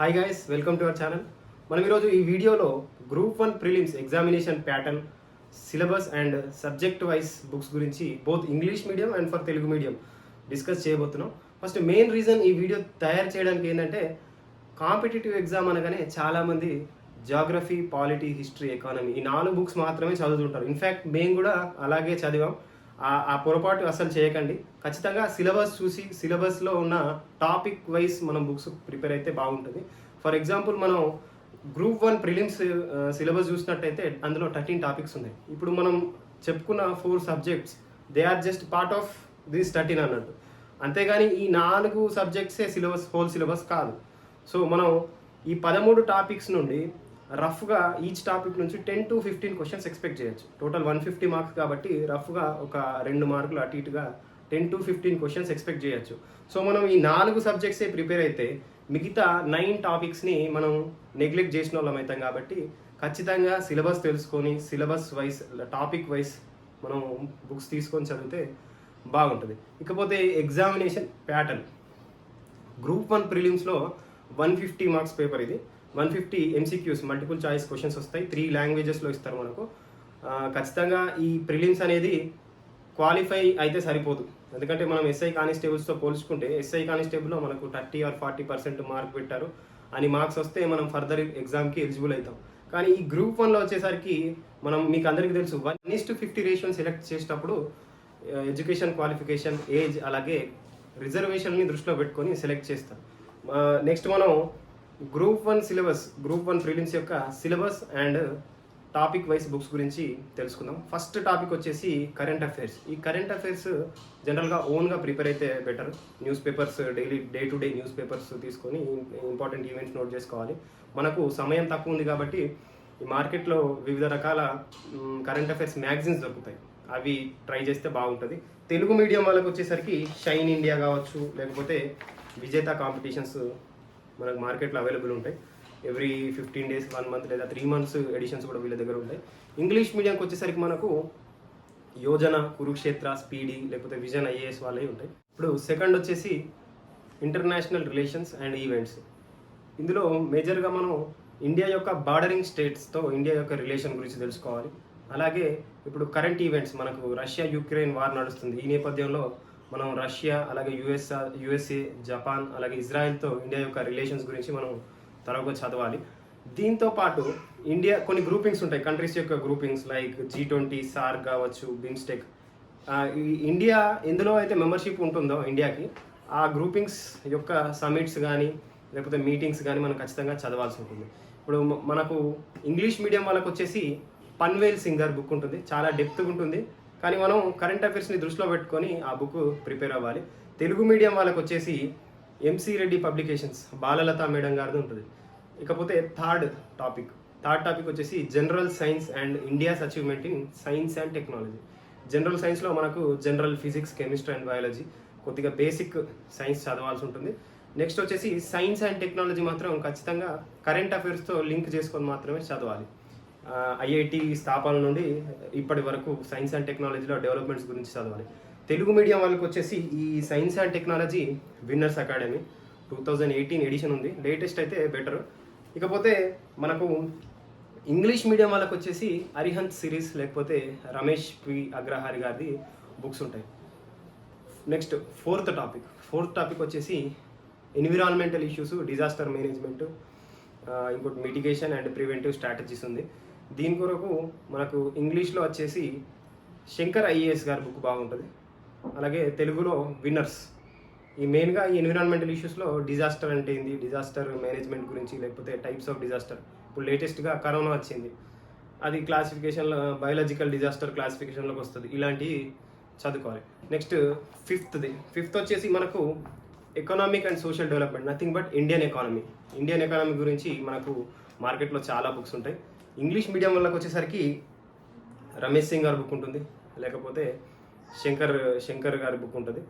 Hi guys, welcome to our channel. మనం ఈరోజు ఈ వీడియోలో group 1 prelims examination pattern, syllabus and subject wise books గురించి both English medium and for Telugu medium discuss చేయబోతున్నాం. First main reason ఈ video తయారు చేయడానికి ఏంటంటే, కాంపిటేటివ్ ఎగ్జామ్ అనగానే చాలామంది జాగ్రఫీ, పాలిటీ, హిస్టరీ, ఎకానమీ ఈ 4 బుక్స్ మాత్రమే చదువుతుంటారు. ఇన్ఫ్యాక్ట్ మేము కూడా అలాగే చదివాం. ఆ పొరపాటు అసలు చేయకండి. ఖచ్చితంగా సిలబస్ చూసి సిలబస్లో ఉన్న టాపిక్ వైజ్ మనం బుక్స్ ప్రిపేర్ అయితే బాగుంటుంది. ఫర్ ఎగ్జాంపుల్ మనం గ్రూప్ 1 ప్రిలిమ్స్ సిలబస్ చూసినట్టయితే అందులో 13 టాపిక్స్ ఉన్నాయి. ఇప్పుడు మనం చెప్పుకున్న 4 subjects they are just part of this 13 అన్నట్టు. అంతేగాని ఈ 4 సబ్జెక్ట్సే హోల్ సిలబస్ కాదు. సో మనం ఈ 13 టాపిక్స్ నుండి రఫ్గా ఈచ్ టాపిక్ నుంచి 10 to 15 క్వశ్చన్స్ ఎక్స్పెక్ట్ చేయొచ్చు. టోటల్ 150 మార్క్స్ కాబట్టి రఫ్గా ఒక 2 మార్కులు అటు ఇటుగా 10 to 15 క్వశ్చన్స్ ఎక్స్పెక్ట్ చేయొచ్చు. సో మనం ఈ 4 సబ్జెక్ట్సే ప్రిపేర్ అయితే మిగతా 9 టాపిక్స్ని మనం నెగ్లెక్ట్ చేసిన వాళ్ళం అవుతాం. కాబట్టి ఖచ్చితంగా సిలబస్ తెలుసుకొని సిలబస్ వైజ్ టాపిక్ వైజ్ మనం బుక్స్ తీసుకొని చదివితే బాగుంటుంది. ఇకపోతే examination pattern group 1 ప్రిలిమ్స్లో 150 marks paper. ఇది 150 MCQs మల్టిపుల్ చాయిస్ క్వశ్చన్స్ వస్తాయి. 3 లాంగ్వేజెస్లో ఇస్తారు మనకు. ఖచ్చితంగా ఈ ప్రిలిమ్స్ అనేది క్వాలిఫై అయితే సరిపోదు. ఎందుకంటే మనం ఎస్ఐ కానిస్టేబుల్స్తో పోల్చుకుంటే ఎస్ఐ కానిస్టేబుల్లో మనకు 30 or 40% మార్క్ పెట్టారు అని మార్క్స్ వస్తే మనం ఫర్దర్ ఎగ్జామ్కి ఎలిజిబుల్ అవుతాం. కానీ ఈ గ్రూప్ 1లో వచ్చేసరికి మనం మీకు అందరికీ తెలుసు 1:50 రేషియోని సెలెక్ట్ చేసేటప్పుడు ఎడ్యుకేషన్ క్వాలిఫికేషన్, ఏజ్ అలాగే రిజర్వేషన్ని దృష్టిలో పెట్టుకొని సెలెక్ట్ చేస్తాం. నెక్స్ట్ మనం గ్రూప్ 1 సిలబస్, గ్రూప్ 1 ప్రిలిమ్స్ యొక్క syllabus and topic wise books గురించి తెలుసుకుందాం. ఫస్ట్ టాపిక్ వచ్చేసి కరెంట్ అఫైర్స్. ఈ కరెంట్ అఫైర్స్ జనరల్గా ఓన్గా ప్రిపేర్ అయితే better. News papers day to day news papers తీసుకొని ఇంపార్టెంట్ ఈవెంట్స్ నోట్ చేసుకోవాలి. మనకు సమయం తక్కువ ఉంది కాబట్టి ఈ మార్కెట్లో వివిధ రకాల కరెంట్ అఫైర్స్ మ్యాగజైన్స్ దొరుకుతాయి. అవి ట్రై చేస్తే బాగుంటుంది. తెలుగు మీడియం వాళ్ళకి వచ్చేసరికి షైన్ ఇండియా కావచ్చు, లేకపోతే విజేత కాంపిటీషన్స్ మనకు మార్కెట్లో అవైలబుల్ ఉంటాయి. ఎవ్రీ 15 days, 1 month లేదా 3 months ఎడిషన్స్ కూడా వీళ్ళ దగ్గర ఉంటాయి. ఇంగ్లీష్ మీడియంకి వచ్చేసరికి మనకు యోజన, కురుక్షేత్ర, స్పీడీ లేకపోతే విజన్ IAS వాళ్ళవి ఉంటాయి. ఇప్పుడు సెకండ్ వచ్చేసి ఇంటర్నేషనల్ రిలేషన్స్ అండ్ ఈవెంట్స్. ఇందులో మేజర్గా మనం ఇండియా యొక్క బార్డరింగ్ స్టేట్స్తో ఇండియా యొక్క రిలేషన్ గురించి తెలుసుకోవాలి. అలాగే ఇప్పుడు కరెంట్ ఈవెంట్స్, మనకు రష్యా యుక్రెయిన్ వార్ నడుస్తుంది. ఈ నేపథ్యంలో మనం రష్యా అలాగే యుఎస్ఏ, జపాన్ అలాగే ఇజ్రాయెల్తో ఇండియా యొక్క రిలేషన్స్ గురించి మనం త్వరగా చదవాలి. దీంతో పాటు ఇండియా కొన్ని గ్రూపింగ్స్ ఉంటాయి, కంట్రీస్ యొక్క గ్రూపింగ్స్ లైక్ G20, SAARC కావచ్చు, బిమ్స్టెక్. ఈ ఇండియా ఎందులో అయితే మెంబర్షిప్ ఉంటుందో ఇండియాకి, ఆ గ్రూపింగ్స్ యొక్క సమిట్స్ కానీ లేకపోతే మీటింగ్స్ కానీ మనం ఖచ్చితంగా చదవాల్సి ఉంటుంది. ఇప్పుడు మనకు ఇంగ్లీష్ మీడియం వాళ్ళకి వచ్చేసి పన్వేల్ సింగర్ బుక్ ఉంటుంది, చాలా డెప్త్గా ఉంటుంది. కానీ మనం కరెంట్ అఫైర్స్ని దృష్టిలో పెట్టుకొని ఆ బుక్ ప్రిపేర్ అవ్వాలి. తెలుగు మీడియం వాళ్ళకి వచ్చేసి MC Reddy publications, Balalatha madam గారిది ఉంటుంది. ఇకపోతే థర్డ్ టాపిక్ వచ్చేసి general science and India's achievement in science and technology. General సైన్స్లో మనకు general physics, chemistry and biology, కొద్దిగా బేసిక్ సైన్స్ చదవాల్సి ఉంటుంది. నెక్స్ట్ వచ్చేసి సైన్స్ అండ్ టెక్నాలజీ మాత్రం ఖచ్చితంగా కరెంట్ అఫైర్స్తో లింక్ చేసుకొని మాత్రమే చదవాలి. IIT స్థాపన నుండి ఇప్పటి వరకు సైన్స్ అండ్ టెక్నాలజీలో డెవలప్మెంట్స్ గురించి చదవాలి. తెలుగు మీడియం వాళ్ళకి వచ్చేసి ఈ science and technology winners academy 2018 edition ఉంది, లేటెస్ట్ అయితే బెటర్. ఇకపోతే మనకు ఇంగ్లీష్ మీడియం వాళ్ళకి వచ్చేసి అరిహంత్ సిరీస్ లేకపోతే రమేష్ P. అగ్రహారి గారిది బుక్స్ ఉంటాయి. నెక్స్ట్ ఫోర్త్ టాపిక్ వచ్చేసి ఎన్విరాన్మెంటల్ ఇష్యూస్, డిజాస్టర్ మేనేజ్మెంట్, ఇంకోటి మిటిగేషన్ అండ్ ప్రివెంటివ్ స్ట్రాటజీస్ ఉంది. దీని కొరకు మనకు ఇంగ్లీష్లో వచ్చేసి శంకర్ IAS గారి బుక్ బాగుంటుంది. అలాగే తెలుగులో విన్నర్స్. ఈ మెయిన్గా ఈ ఎన్విరాన్మెంటల్ ఇష్యూస్లో డిజాస్టర్ అంటే ఏంది, డిజాస్టర్ మేనేజ్మెంట్ గురించి, లేకపోతే టైప్స్ ఆఫ్ డిజాస్టర్. ఇప్పుడు లేటెస్ట్గా కరోనా వచ్చింది, అది క్లాసిఫికేషన్లో బయాలజికల్ డిజాస్టర్ క్లాసిఫికేషన్లోకి వస్తుంది. ఇలాంటివి చదువుకోవాలి. నెక్స్ట్ ఫిఫ్త్ వచ్చేసి మనకు economic and social development, nothing but Indian economy గురించి మనకు మార్కెట్లో చాలా బుక్స్ ఉంటాయి. ఇంగ్లీష్ మీడియం వాళ్ళకి వచ్చేసరికి రమేష్ సింగ్ గారి బుక్ ఉంటుంది, లేకపోతే శంకర్ గారి బుక్ ఉంటుంది.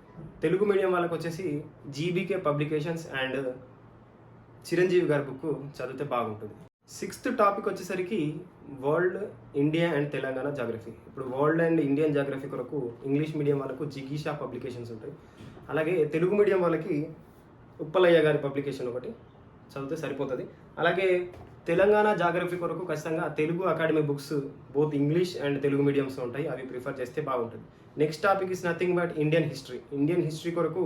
తెలుగు మీడియం వాళ్ళకి వచ్చేసి GBK పబ్లికేషన్స్ అండ్ చిరంజీవి గారి బుక్ చదివితే బాగుంటుంది. సిక్స్త్ టాపిక్ వచ్చేసరికి world, India and Telangana geography. ఇప్పుడు వరల్డ్ అండ్ ఇండియన్ జాగ్రఫీ కొరకు ఇంగ్లీష్ మీడియం వాళ్ళకు జిగీషా పబ్లికేషన్స్ ఉంటాయి. అలాగే తెలుగు మీడియం వాళ్ళకి ఉప్పలయ్య గారి పబ్లికేషన్ ఒకటి, చదివితే సరిపోతుంది. అలాగే తెలంగాణ జాగ్రఫీ కొరకు ఖచ్చితంగా Telugu academy books both English and Telugu mediums ఉంటాయి, అవి ప్రిఫర్ చేస్తే బాగుంటుంది. Next topic is nothing but Indian history. Indian history కొరకు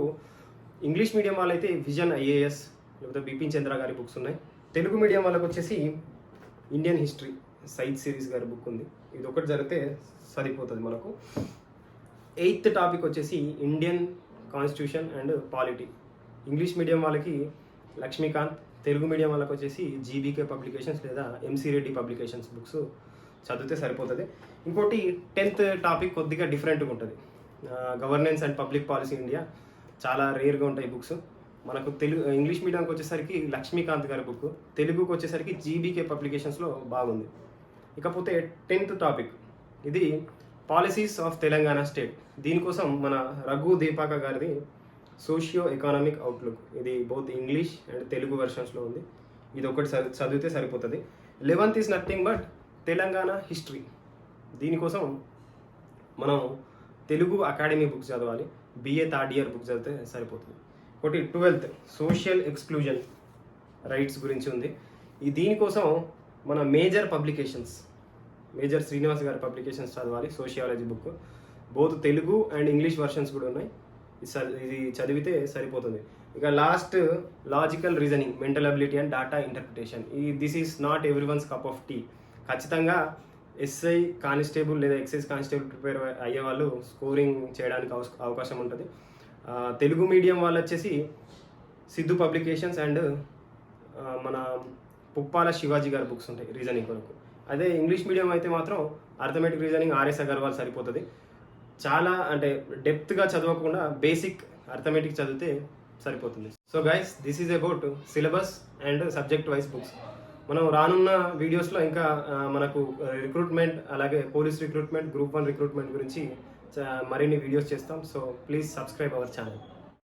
ఇంగ్లీష్ మీడియం వాళ్ళైతే విజన్ ఐఏఎస్ లేకపోతే బిపిన్ చంద్ర గారి బుక్స్ ఉన్నాయి. తెలుగు మీడియం వాళ్ళకి వచ్చేసి ఇండియన్ హిస్టరీ సైద్ సిరీస్ గారి బుక్ ఉంది, ఇది ఒకటి జరిగితే సరిపోతుంది మనకు. 8th టాపిక్ వచ్చేసి Indian constitution and polity. English medium వాళ్ళకి లక్ష్మీకాంత్, తెలుగు మీడియం వాళ్ళకి వచ్చేసి జీబీకే పబ్లికేషన్స్ లేదా ఎంసీ రెడ్డి పబ్లికేషన్స్ బుక్స్ చదివితే సరిపోతుంది. ఇంకోటి 10th టాపిక్ కొద్దిగా డిఫరెంట్గా ఉంటుంది, governance and public policy India. చాలా రేర్గా ఉంటాయి బుక్స్ మనకు. ఇంగ్లీష్ మీడియంకి వచ్చేసరికి లక్ష్మీకాంత్ గారి బుక్, తెలుగుకి వచ్చేసరికి జీబీకే పబ్లికేషన్స్లో బాగుంది. ఇకపోతే 10th టాపిక్ ఇది పాలసీస్ ఆఫ్ తెలంగాణ స్టేట్. దీనికోసం మన రఘు దీపాక గారిది సోషియో ఎకానమిక్ అవుట్లుక్, ఇది బోత్ ఇంగ్లీష్ అండ్ తెలుగు వెర్షన్స్లో ఉంది, ఇది ఒకటి చదివితే సరిపోతుంది. 11th is nothing but Telangana history. దీనికోసం మనం తెలుగు అకాడమీ బుక్స్ చదవాలి, బిఏ థర్డ్ ఇయర్ బుక్ చదివితే సరిపోతుంది. ఒకటి 12th సోషల్ ఎక్స్క్లూజన్ రైట్స్ గురించి ఉంది. దీనికోసం మన మేజర్ పబ్లికేషన్స్, మేజర్ శ్రీనివాస్ గారి పబ్లికేషన్స్ చదవాలి, sociology book. Both Telugu and English versions కూడా ఉన్నాయి, ఇది చదివితే సరిపోతుంది. ఇక last logical reasoning, mental ability and data interpretation. This is not every one's cup of tea. ఖచ్చితంగా ఎస్ఐ కానిస్టేబుల్ లేదా ఎక్సైజ్ కానిస్టేబుల్ ప్రిపేర్ అయ్యే వాళ్ళు స్కోరింగ్ చేయడానికి అవకాశం ఉంటుంది. తెలుగు మీడియం వాళ్ళు వచ్చేసి సిద్ధు పబ్లికేషన్స్ అండ్ మన పుప్పాల శివాజీ గారి బుక్స్ ఉంటాయి రీజనింగ్ కొరకు. అదే ఇంగ్లీష్ మీడియం అయితే మాత్రం అర్థమెటిక్ రీజనింగ్ ఆర్ఎస్ అగర్వాల్ సరిపోతుంది. చాలా అంటే డెప్త్గా చదవకుండా బేసిక్ అర్థమెటిక్ చదివితే సరిపోతుంది. So guys, this is about syllabus and subject wise books. మనం రానున్న వీడియోస్లో ఇంకా మనకు రిక్రూట్మెంట్, అలాగే పోలీస్ రిక్రూట్మెంట్, గ్రూప్ 1 రిక్రూట్మెంట్ గురించి మరిన్ని వీడియోస్ చేస్తాం. So please subscribe our channel.